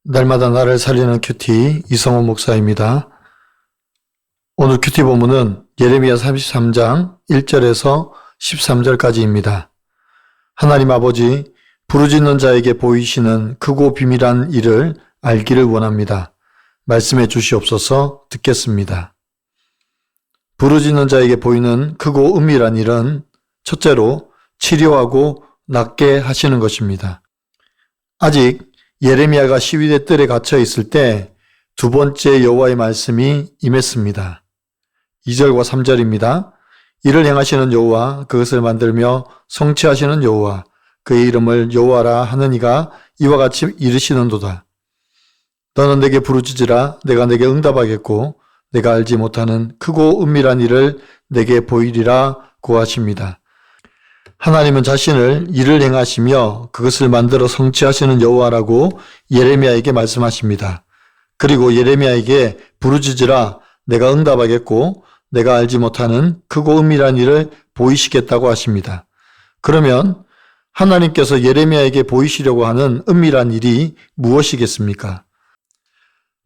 날마다 나를 살리는 큐티 이성호 목사입니다. 오늘 큐티 본문은 예레미야 33장 1절에서 13절까지입니다. 하나님 아버지, 부르짖는 자에게 보이시는 크고 비밀한 일을 알기를 원합니다. 말씀해 주시옵소서. 듣겠습니다. 부르짖는 자에게 보이는 크고 은밀한 일은 첫째로 치료하고 낫게 하시는 것입니다. 아직 예레미야가 시위대 뜰에 갇혀 있을 때 두 번째 여호와의 말씀이 임했습니다. 2절과 3절입니다. 이를 행하시는 여호와, 그것을 만들며 성취하시는 여호와, 그의 이름을 여호와라 하는 이가 이와 같이 이르시는도다. 너는 내게 부르짖으라. 내가 내게 응답하겠고 내가 알지 못하는 크고 은밀한 일을 내게 보이리라 고하십니다. 하나님은 자신을 일을 행하시며 그것을 만들어 성취하시는 여호와라고 예레미야에게 말씀하십니다. 그리고 예레미야에게 부르짖으라. 내가 응답하겠고 내가 알지 못하는 크고 은밀한 일을 보이시겠다고 하십니다. 그러면 하나님께서 예레미야에게 보이시려고 하는 은밀한 일이 무엇이겠습니까?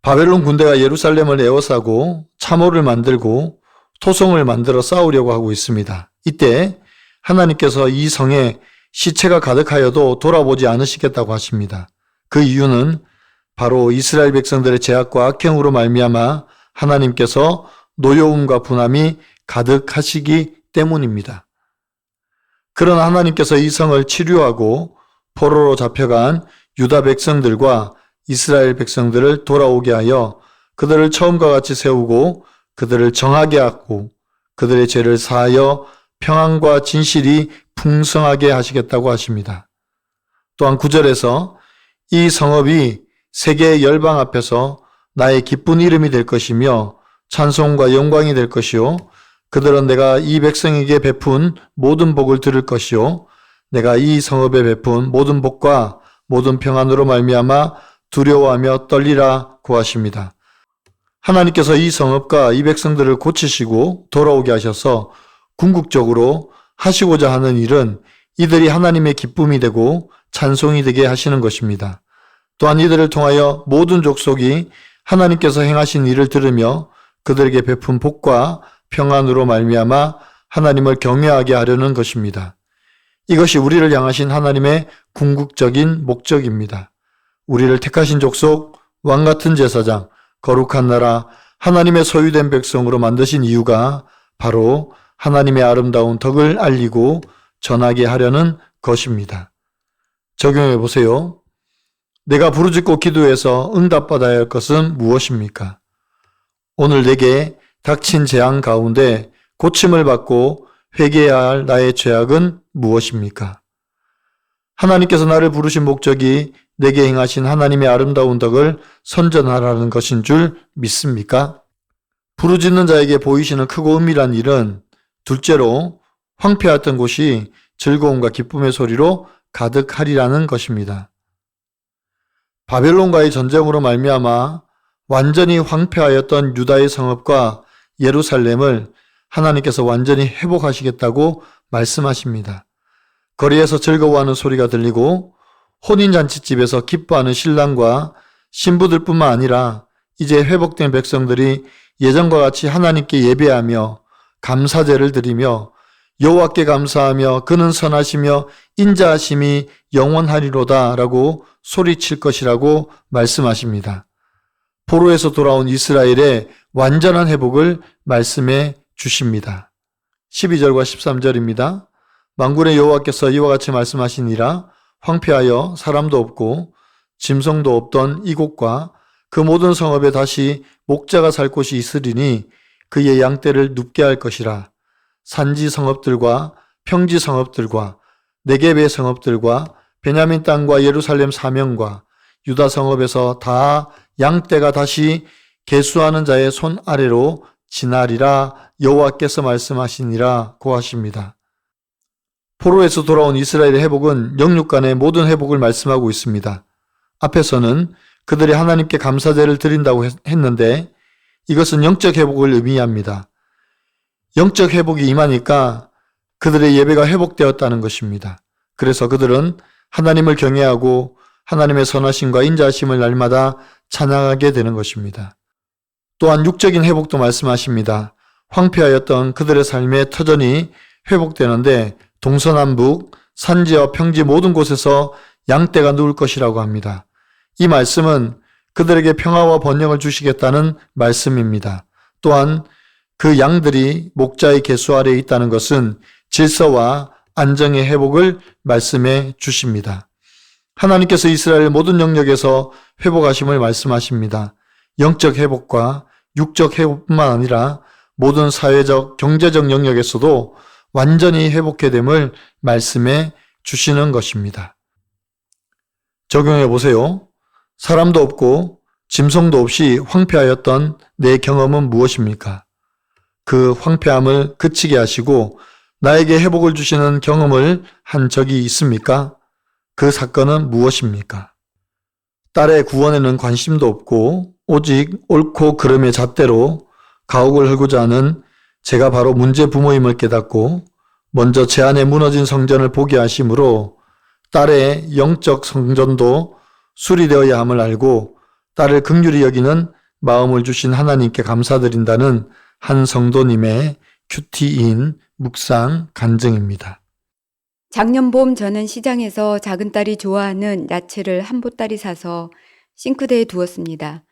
바벨론 군대가 예루살렘을 에워싸고 참호를 만들고 토성을 만들어 싸우려고 하고 있습니다. 이때 하나님께서 이 성에 시체가 가득하여도 돌아보지 않으시겠다고 하십니다. 그 이유는 바로 이스라엘 백성들의 죄악과 악행으로 말미암아 하나님께서 노여움과 분함이 가득하시기 때문입니다. 그러나 하나님께서 이 성을 치료하고 포로로 잡혀간 유다 백성들과 이스라엘 백성들을 돌아오게 하여 그들을 처음과 같이 세우고 그들을 정하게 하고 그들의 죄를 사하여 평안과 진실이 풍성하게 하시겠다고 하십니다. 또한 9절에서 이 성읍이 세계 열방 앞에서 나의 기쁜 이름이 될 것이며 찬송과 영광이 될 것이요 그들은 내가 이 백성에게 베푼 모든 복을 들을 것이요 내가 이 성읍에 베푼 모든 복과 모든 평안으로 말미암아 두려워하며 떨리라 고하십니다. 하나님께서 이 성읍과 이 백성들을 고치시고 돌아오게 하셔서 궁극적으로 하시고자 하는 일은 이들이 하나님의 기쁨이 되고 찬송이 되게 하시는 것입니다. 또한 이들을 통하여 모든 족속이 하나님께서 행하신 일을 들으며 그들에게 베푼 복과 평안으로 말미암아 하나님을 경외하게 하려는 것입니다. 이것이 우리를 향하신 하나님의 궁극적인 목적입니다. 우리를 택하신 족속, 왕같은 제사장, 거룩한 나라, 하나님의 소유된 백성으로 만드신 이유가 바로 하나님의 아름다운 덕을 알리고 전하게 하려는 것입니다. 적용해 보세요. 내가 부르짖고 기도해서 응답받아야 할 것은 무엇입니까? 오늘 내게 닥친 재앙 가운데 고침을 받고 회개해야 할 나의 죄악은 무엇입니까? 하나님께서 나를 부르신 목적이 내게 행하신 하나님의 아름다운 덕을 선전하라는 것인 줄 믿습니까? 부르짖는 자에게 보이시는 크고 은밀한 일은 둘째로 황폐했던 곳이 즐거움과 기쁨의 소리로 가득하리라는 것입니다. 바벨론과의 전쟁으로 말미암아 완전히 황폐하였던 유다의 성읍과 예루살렘을 하나님께서 완전히 회복하시겠다고 말씀하십니다. 거리에서 즐거워하는 소리가 들리고 혼인잔치집에서 기뻐하는 신랑과 신부들뿐만 아니라 이제 회복된 백성들이 예전과 같이 하나님께 예배하며 감사제를 드리며 여호와께 감사하며 그는 선하시며 인자하심이 영원하리로다 라고 소리칠 것이라고 말씀하십니다. 포로에서 돌아온 이스라엘의 완전한 회복을 말씀해 주십니다. 12절과 13절입니다. 만군의 여호와께서 이와 같이 말씀하시니라. 황폐하여 사람도 없고 짐승도 없던 이곳과 그 모든 성읍에 다시 목자가 살 곳이 있으리니 그의 양떼를 눕게 할 것이라. 산지 성읍들과 평지 성읍들과 네겝의 성읍들과 베냐민 땅과 예루살렘 사명과 유다 성읍에서 다 양떼가 다시 계수하는 자의 손 아래로 지나리라 여호와께서 말씀하시니라 고하십니다. 포로에서 돌아온 이스라엘의 회복은 영육 간의 모든 회복을 말씀하고 있습니다. 앞에서는 그들이 하나님께 감사제를 드린다고 했는데 이것은 영적 회복을 의미합니다. 영적 회복이 임하니까 그들의 예배가 회복되었다는 것입니다. 그래서 그들은 하나님을 경외하고 하나님의 선하심과 인자하심을 날마다 찬양하게 되는 것입니다. 또한 육적인 회복도 말씀하십니다. 황폐하였던 그들의 삶의 터전이 회복되는데 동서남북, 산지와 평지 모든 곳에서 양떼가 누울 것이라고 합니다. 이 말씀은 그들에게 평화와 번영을 주시겠다는 말씀입니다. 또한 그 양들이 목자의 계수 아래에 있다는 것은 질서와 안정의 회복을 말씀해 주십니다. 하나님께서 이스라엘 모든 영역에서 회복하심을 말씀하십니다. 영적 회복과 육적 회복뿐만 아니라 모든 사회적, 경제적 영역에서도 완전히 회복해 됨을 말씀해 주시는 것입니다. 적용해 보세요. 사람도 없고 짐승도 없이 황폐하였던 내 경험은 무엇입니까? 그 황폐함을 그치게 하시고 나에게 회복을 주시는 경험을 한 적이 있습니까? 그 사건은 무엇입니까? 딸의 구원에는 관심도 없고 오직 옳고 그름의 잣대로 가옥을 헐고자 하는 제가 바로 문제 부모임을 깨닫고 먼저 제 안에 무너진 성전을 보게 하심으로 딸의 영적 성전도 수리되어야 함을 알고 딸을 긍휼히 여기는 마음을 주신 하나님께 감사드린다는 한 성도님의 큐티인 묵상 간증입니다. 작년 봄 저는 시장에서 작은 딸이 좋아하는 야채를 한 보따리 사서 싱크대에 두었습니다.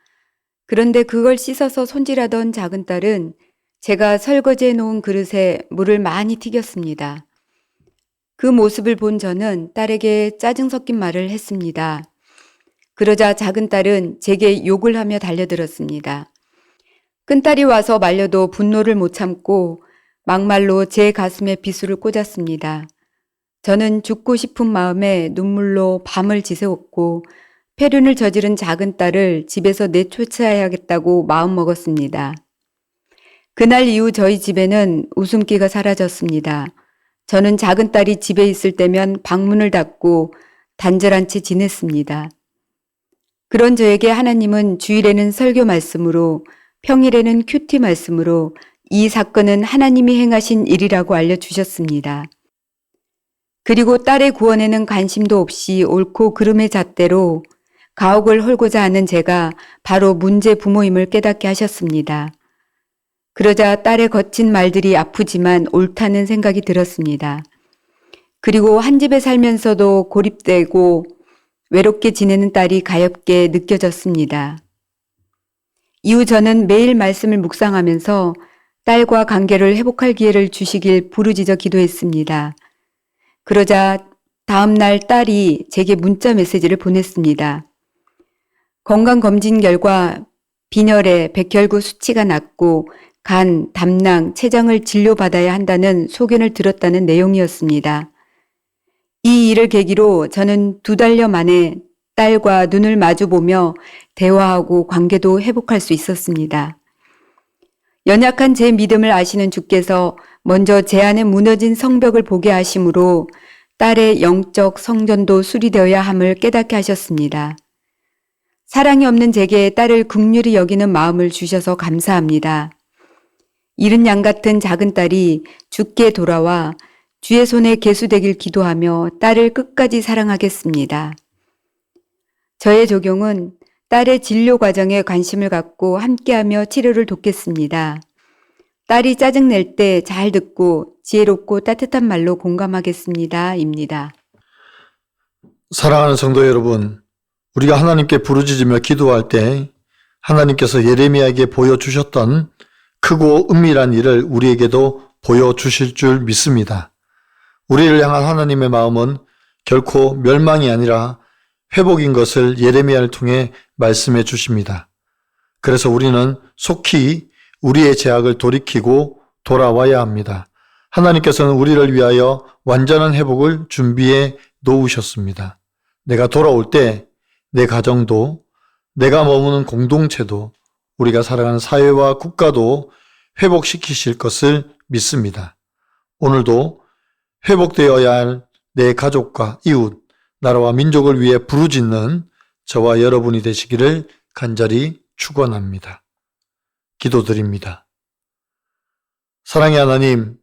그런데 그걸 씻어서 손질하던 작은 딸은 제가 설거지해 놓은 그릇에 물을 많이 튀겼습니다. 그 모습을 본 저는 딸에게 짜증 섞인 말을 했습니다. 그러자 작은 딸은 제게 욕을 하며 달려들었습니다. 큰딸이 와서 말려도 분노를 못 참고 막말로 제 가슴에 비수를 꽂았습니다. 저는 죽고 싶은 마음에 눈물로 밤을 지새웠고 폐륜을 저지른 작은 딸을 집에서 내쫓아야겠다고 마음먹었습니다. 그날 이후 저희 집에는 웃음기가 사라졌습니다. 저는 작은 딸이 집에 있을 때면 방문을 닫고 단절한 채 지냈습니다. 그런 저에게 하나님은 주일에는 설교 말씀으로 평일에는 큐티 말씀으로 이 사건은 하나님이 행하신 일이라고 알려주셨습니다. 그리고 딸의 구원에는 관심도 없이 옳고 그름의 잣대로 가옥을 헐고자 하는 제가 바로 문제 부모임을 깨닫게 하셨습니다. 그러자 딸의 거친 말들이 아프지만 옳다는 생각이 들었습니다. 그리고 한 집에 살면서도 고립되고 외롭게 지내는 딸이 가엾게 느껴졌습니다. 이후 저는 매일 말씀을 묵상하면서 딸과 관계를 회복할 기회를 주시길 부르짖어 기도했습니다. 그러자 다음 날 딸이 제게 문자 메시지를 보냈습니다. 건강검진 결과 빈혈에 백혈구 수치가 낮고 간, 담낭, 췌장을 진료받아야 한다는 소견을 들었다는 내용이었습니다. 이 일을 계기로 저는 2달여 만에 딸과 눈을 마주보며 대화하고 관계도 회복할 수 있었습니다. 연약한 제 믿음을 아시는 주께서 먼저 제 안에 무너진 성벽을 보게 하심으로 딸의 영적 성전도 수리되어야 함을 깨닫게 하셨습니다. 사랑이 없는 제게 딸을 긍휼히 여기는 마음을 주셔서 감사합니다. 이른 양 같은 작은 딸이 주께 돌아와 주의 손에 계수되길 기도하며 딸을 끝까지 사랑하겠습니다. 저의 적용은 딸의 진료 과정에 관심을 갖고 함께하며 치료를 돕겠습니다. 딸이 짜증낼 때 잘 듣고 지혜롭고 따뜻한 말로 공감하겠습니다. 입니다. 사랑하는 성도 여러분, 우리가 하나님께 부르짖으며 기도할 때 하나님께서 예레미야에게 보여주셨던 크고 은밀한 일을 우리에게도 보여주실 줄 믿습니다. 우리를 향한 하나님의 마음은 결코 멸망이 아니라 회복인 것을 예레미야를 통해 말씀해 주십니다. 그래서 우리는 속히 우리의 죄악을 돌이키고 돌아와야 합니다. 하나님께서는 우리를 위하여 완전한 회복을 준비해 놓으셨습니다. 내가 돌아올 때 내 가정도, 내가 머무는 공동체도, 우리가 살아가는 사회와 국가도 회복시키실 것을 믿습니다. 오늘도 회복되어야 할 내 가족과 이웃, 나라와 민족을 위해 부르짖는 저와 여러분이 되시기를 간절히 축원합니다. 기도드립니다. 사랑의 하나님,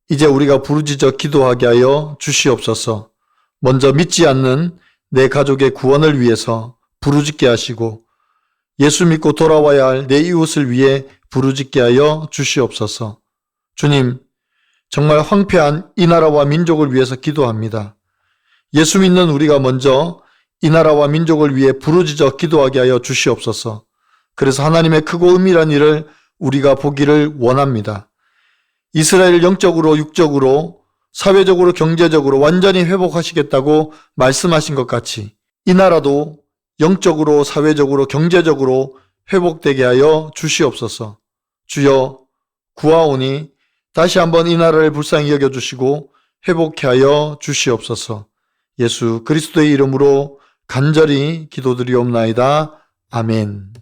이제 우리가 부르짖어 기도하게 하여 주시옵소서. 먼저 믿지 않는 내 가족의 구원을 위해서 부르짖게 하시고 예수 믿고 돌아와야 할 내 이웃을 위해 부르짖게 하여 주시옵소서. 주님, 정말 황폐한 이 나라와 민족을 위해서 기도합니다. 예수 믿는 우리가 먼저 이 나라와 민족을 위해 부르짖어 기도하게 하여 주시옵소서. 그래서 하나님의 크고 은밀한 일을 우리가 보기를 원합니다. 이스라엘 영적으로, 육적으로, 사회적으로, 경제적으로 완전히 회복하시겠다고 말씀하신 것 같이 이 나라도 영적으로, 사회적으로, 경제적으로 회복되게 하여 주시옵소서. 주여, 구하오니 다시 한번 이 나라를 불쌍히 여겨주시고 회복케 하여 주시옵소서. 예수 그리스도의 이름으로 간절히 기도드리옵나이다. 아멘.